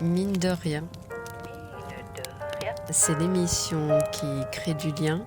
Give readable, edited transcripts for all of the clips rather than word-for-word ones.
Mine de rien, c'est l'émission qui crée du lien.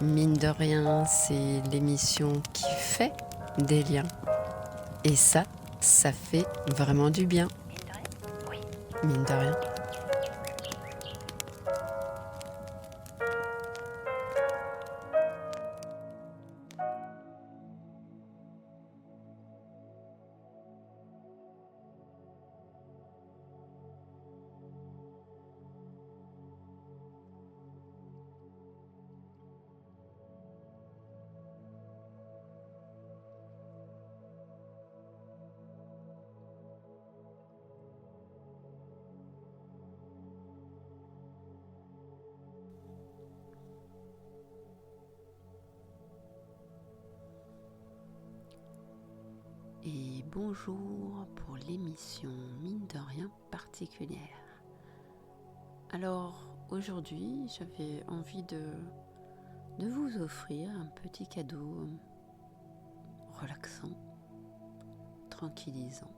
Mine de rien, c'est l'émission qui fait des liens. Et ça fait vraiment du bien. Mine de rien. Et bonjour pour l'émission Mine de rien particulière. Alors aujourd'hui, j'avais envie de vous offrir un petit cadeau relaxant, tranquillisant,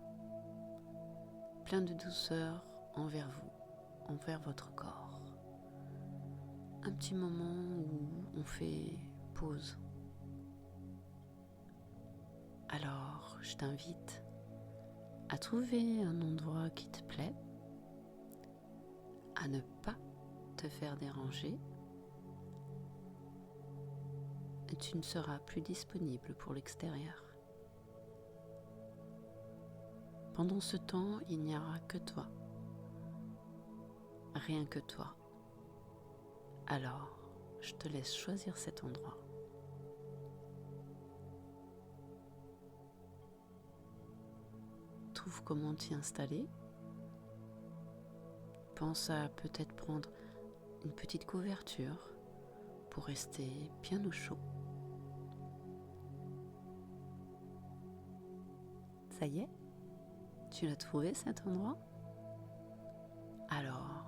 plein de douceur envers vous, envers votre corps. Un petit moment où on fait pause. Alors, je t'invite à trouver un endroit qui te plaît, à ne pas te faire déranger. Et tu ne seras plus disponible pour l'extérieur. Pendant ce temps, il n'y aura que toi. Rien que toi. Alors, je te laisse choisir cet endroit. Trouve comment t'y installer. Pense à peut-être prendre une petite couverture pour rester bien au chaud. Ça y est? Tu l'as trouvé cet endroit? Alors,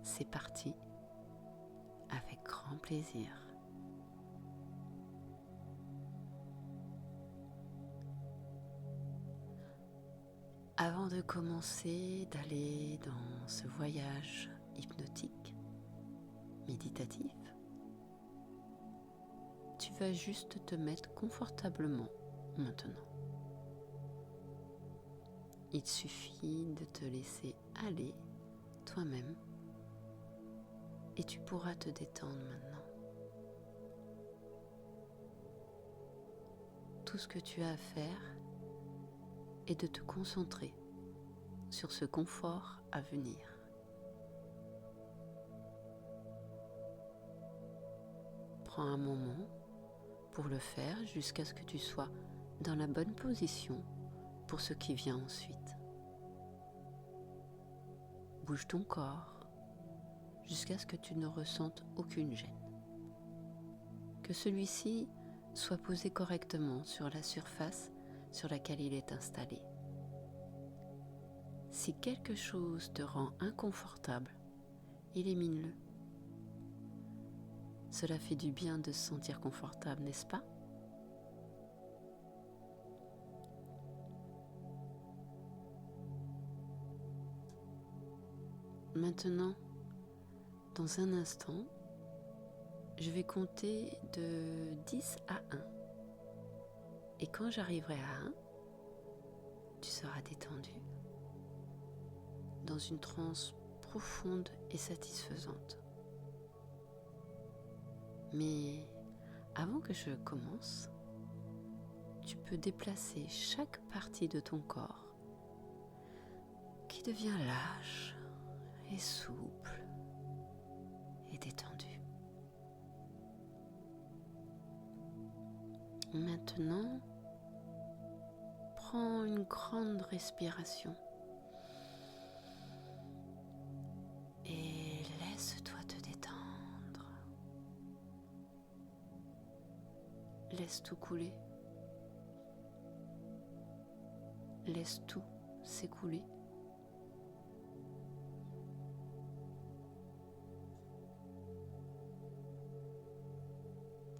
c'est parti, avec grand plaisir. Avant de commencer, d'aller dans ce voyage hypnotique, méditatif, tu vas juste te mettre confortablement maintenant. Il suffit de te laisser aller toi-même et tu pourras te détendre maintenant. Tout ce que tu as à faire est de te concentrer sur ce confort à venir. Prends un moment pour le faire jusqu'à ce que tu sois dans la bonne position pour ce qui vient ensuite. Bouge ton corps jusqu'à ce que tu ne ressentes aucune gêne. Que celui-ci soit posé correctement sur la surface sur laquelle il est installé. Si quelque chose te rend inconfortable, élimine-le. Cela fait du bien de se sentir confortable, n'est-ce pas ? Maintenant, dans un instant, je vais compter de 10 à 1. Et quand j'arriverai à 1, tu seras détendu, dans une transe profonde et satisfaisante. Mais avant que je commence, tu peux déplacer chaque partie de ton corps qui devient lâche et souple et détendu. Maintenant, prends une grande respiration et laisse-toi te détendre. Laisse tout couler. Laisse tout s'écouler.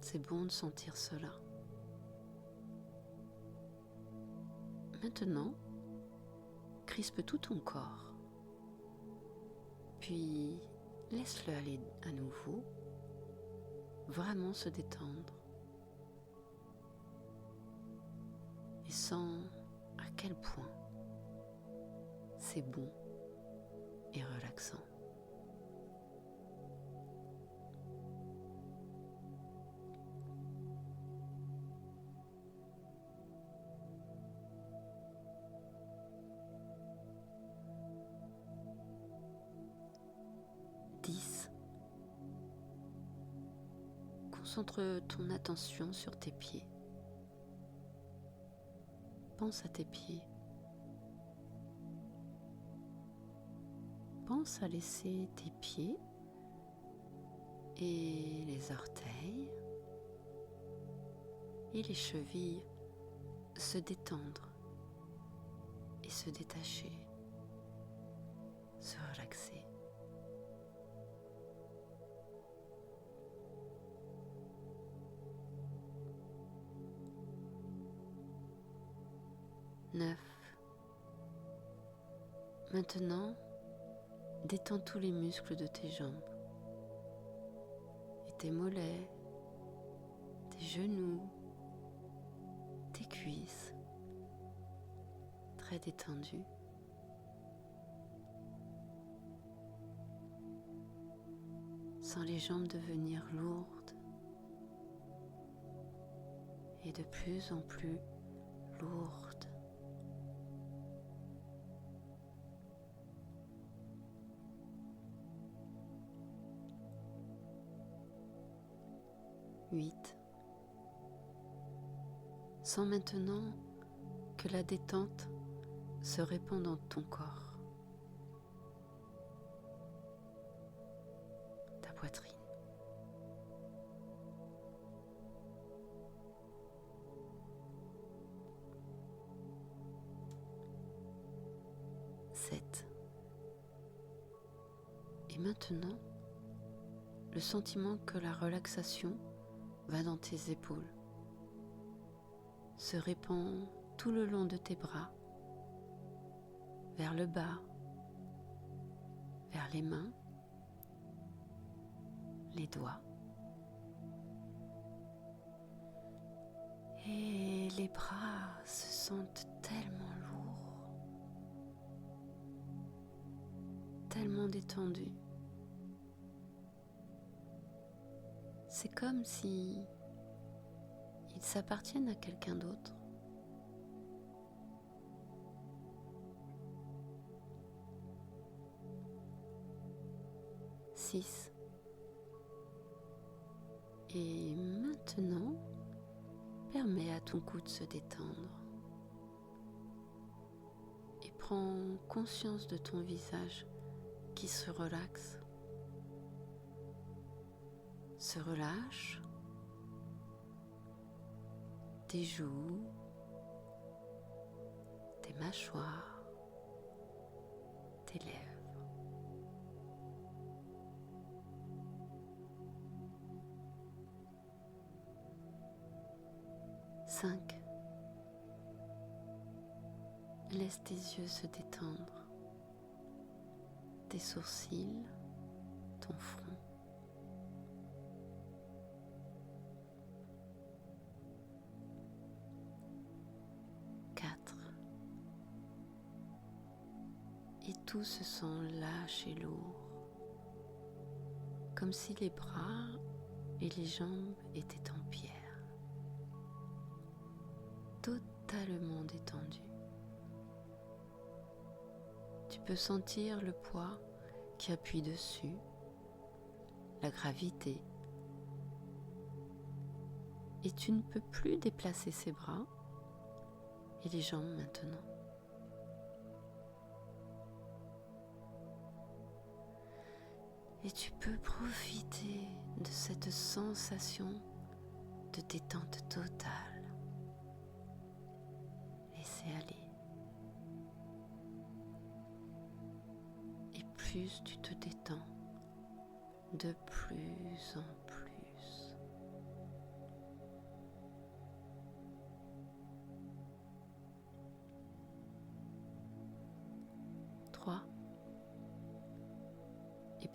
C'est bon de sentir cela. Maintenant, crispe tout ton corps. Puis laisse-le aller à nouveau, vraiment se détendre. Et sens à quel point c'est bon et relaxant. Concentre ton attention sur tes pieds. Pense à tes pieds. Pense à laisser tes pieds et les orteils et les chevilles se détendre et se détacher, se relaxer. Maintenant, détends tous les muscles de tes jambes et tes mollets, tes genoux, tes cuisses, très détendus. Sens les jambes devenir lourdes et de plus en plus lourdes. 8. Sens maintenant que la détente se répand dans ton corps, ta poitrine. 7. Et maintenant, le sentiment que la relaxation va dans tes épaules, se répand tout le long de tes bras, vers le bas, vers les mains, les doigts. Et les bras se sentent tellement lourds, tellement détendus. C'est comme si ils s'appartiennent à quelqu'un d'autre. Et maintenant, permets à ton cou de se détendre et prends conscience de ton visage qui se relaxe, se relâche, tes joues, tes mâchoires, tes lèvres. 5. Laisse tes yeux se détendre, tes sourcils, ton front. 4. Et tout se sent lâche et lourd, comme si les bras et les jambes étaient en pierre, totalement détendus. Tu peux sentir le poids qui appuie dessus, la gravité, et tu ne peux plus déplacer ses bras et les jambes maintenant. Et tu peux profiter de cette sensation de détente totale. Laissez aller. Et plus tu te détends, de plus en plus.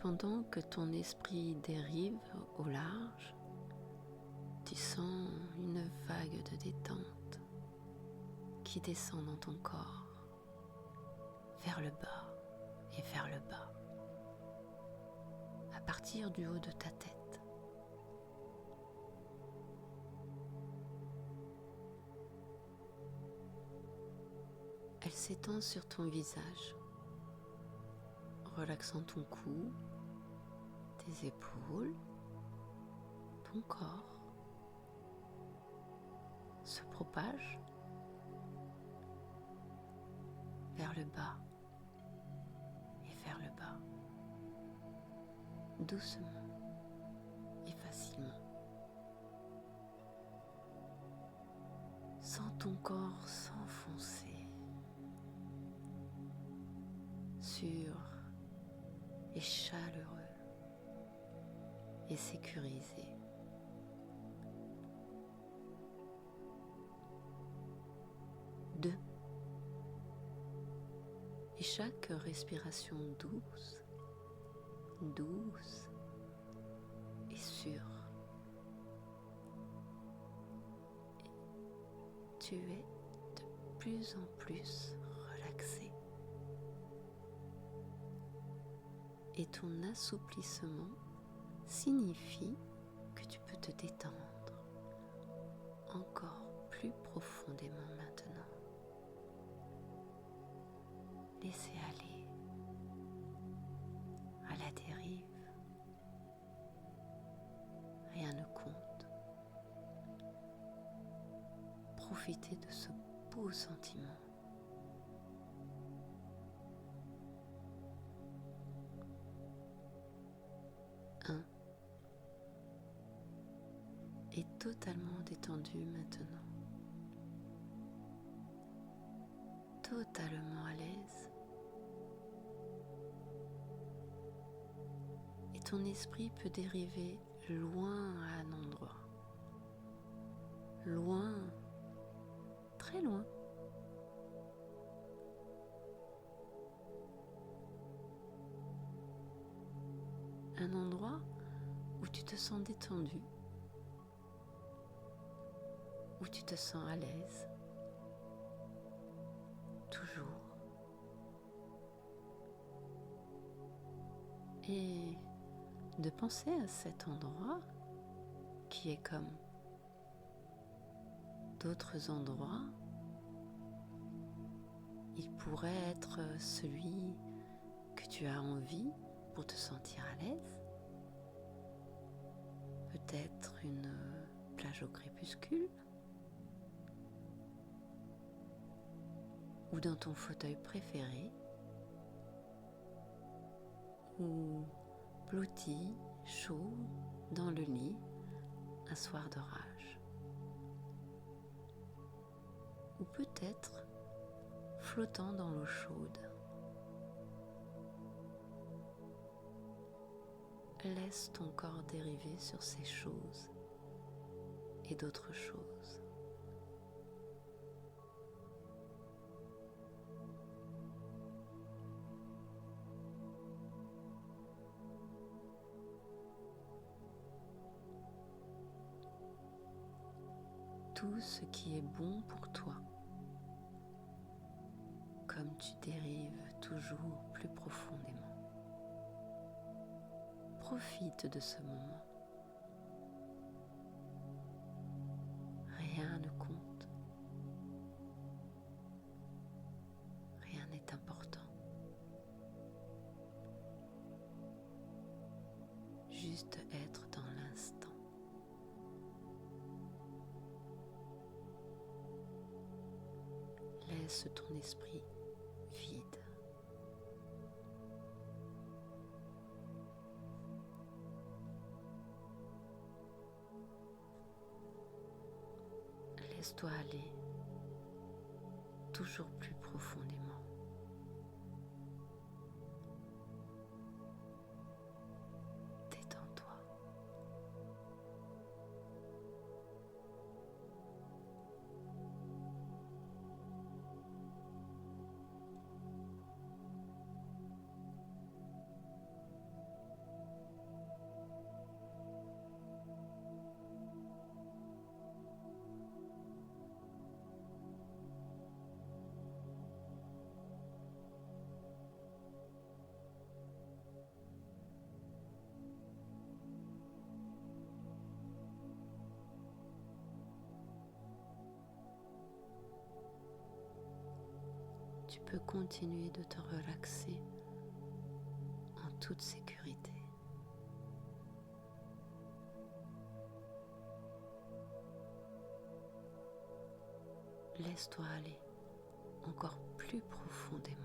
pendant que ton esprit dérive au large, tu sens une vague de détente qui descend dans ton corps, vers le bas et vers le bas, à partir du haut de ta tête. Elle s'étend sur ton visage, relaxant ton cou, tes épaules, ton corps, se propage vers le bas et vers le bas, doucement et facilement. Sens ton corps s'enfoncer sûr et chaleureux et sécurisé. Deux. Et chaque respiration douce et sûre, tu es de plus en plus relaxé. Et ton assouplissement signifie que tu peux te détendre encore plus profondément maintenant. Laissez aller à la dérive. Rien ne compte. Profitez de ce beau sentiment. Un est totalement détendu maintenant. Totalement à l'aise. Et ton esprit peut dériver loin à un endroit. Loin, très loin. Un endroit où tu te sens détendu, où tu te sens à l'aise, toujours. Et de penser à cet endroit qui est comme d'autres endroits. Il pourrait être celui que tu as envie pour te sentir à l'aise. Peut-être une plage au crépuscule. Ou dans ton fauteuil préféré. Ou blotti, chaud, dans le lit, un soir d'orage. Ou peut-être flottant dans l'eau chaude. Laisse ton corps dériver sur ces choses et d'autres choses. Tout ce qui est bon pour toi, comme tu dérives toujours plus profondément. Profite de ce moment. Rien ne compte. Rien n'est important. Juste être dans l'instant. Laisse ton esprit vide. Laisse-toi aller toujours plus profondément. Détends-toi. tu peux continuer de te relaxer en toute sécurité. Laisse-toi aller encore plus profondément.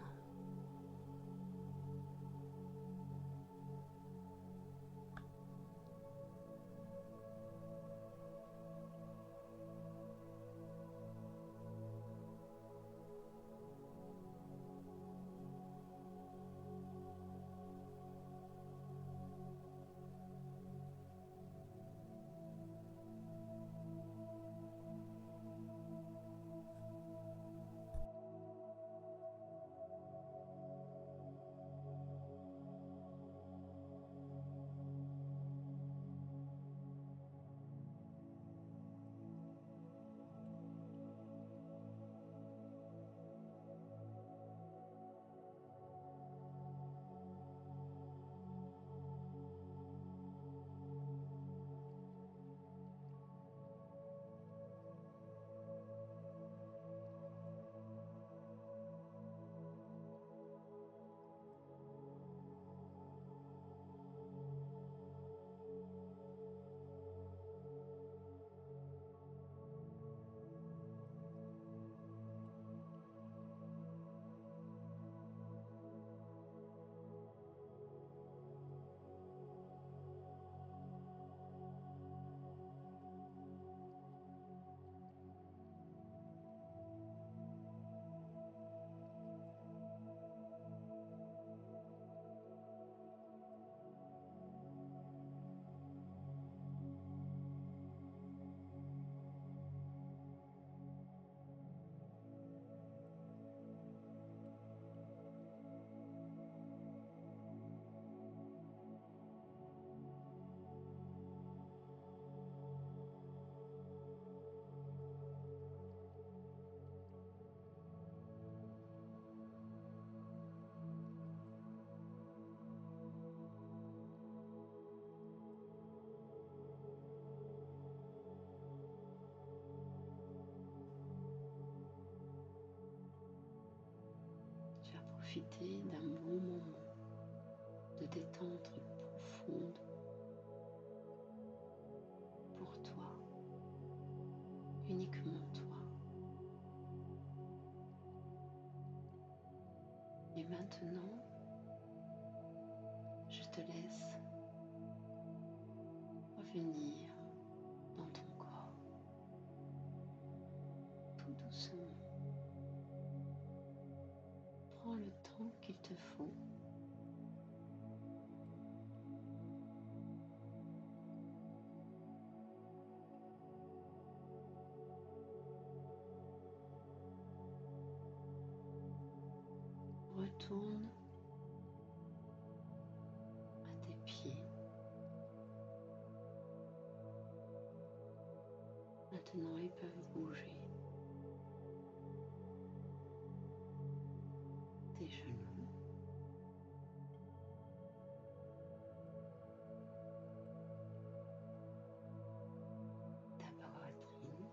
Tu as profité d'un bon moment de détente profonde pour toi, uniquement toi. Et maintenant, je te laisse revenir dans ton corps, tout doucement. Prends le temps qu'il te faut. Retourne à tes pieds. Maintenant, ils peuvent bouger. Tes genoux, ta poitrine,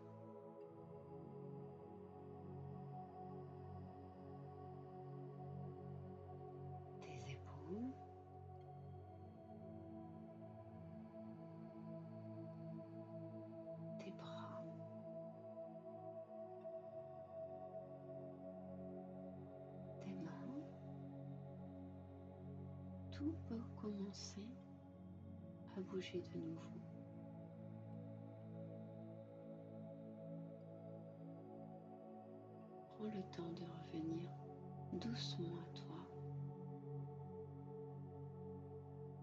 tes épaules, tes bras, tes mains. Tout peut commencer à bouger de nouveau. Prends le temps de revenir doucement à toi,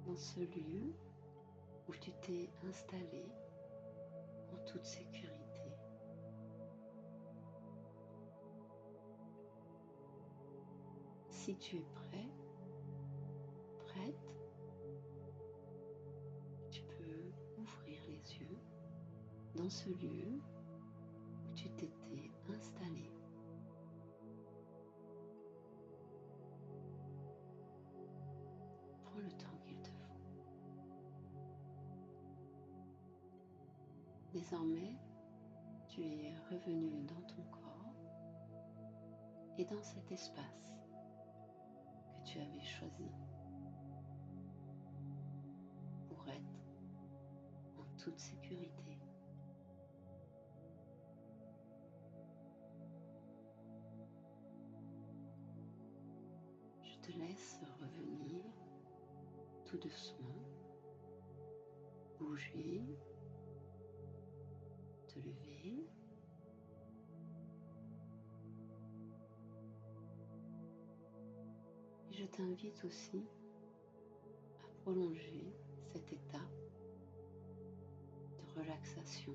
dans ce lieu où tu t'es installé en toute sécurité. Si tu es prêt, prête, tu peux ouvrir les yeux dans ce lieu où tu t'étais installé. Prends le temps qu'il te faut. Désormais, tu es revenu dans ton corps et dans cet espace que tu avais choisi pour être en toute sécurité. Je te laisse revenir tout doucement, bouger, te lever. Et je t'invite aussi à prolonger cet état de relaxation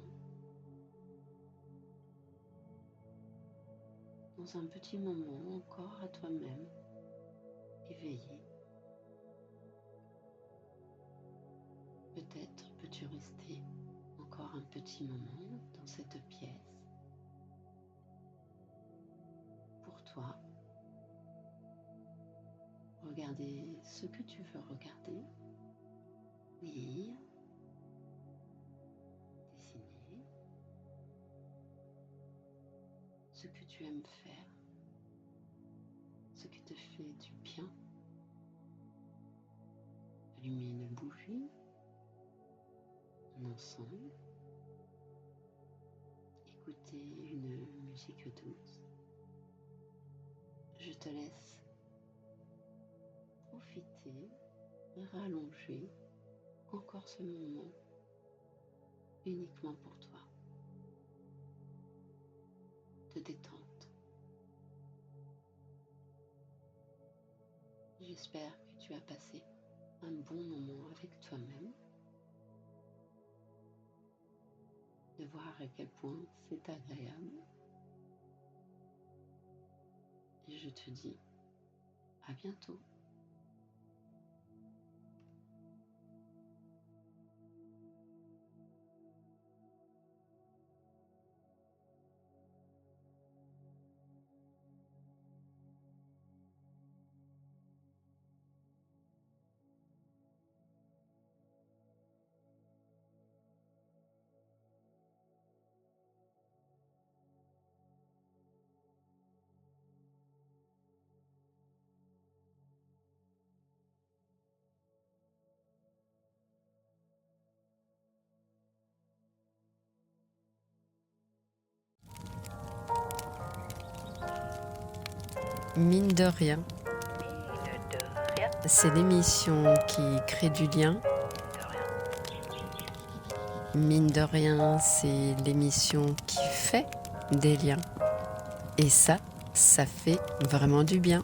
dans un petit moment encore à toi-même, éveillé. Peut-être peux-tu rester encore un petit moment dans cette pièce pour toi. Regarder ce que tu veux regarder, lire, dessiner, ce que tu aimes faire, ce qui te fait du bien. Allumer une bougie, un encens, écouter une musique douce. Je te laisse profiter, rallonger encore ce moment uniquement pour toi, de détente. J'espère que tu as passé un bon moment avec toi-même, de voir à quel point c'est agréable. Et je te dis à bientôt. Mine de rien, c'est l'émission qui crée du lien. Mine de rien, c'est l'émission qui fait des liens. Et ça fait vraiment du bien.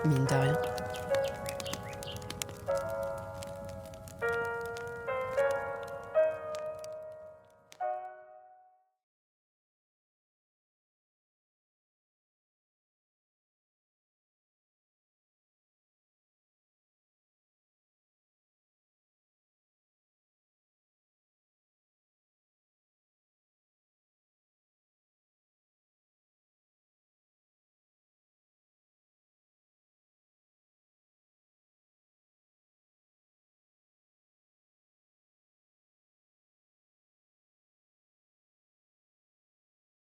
Mine de rien.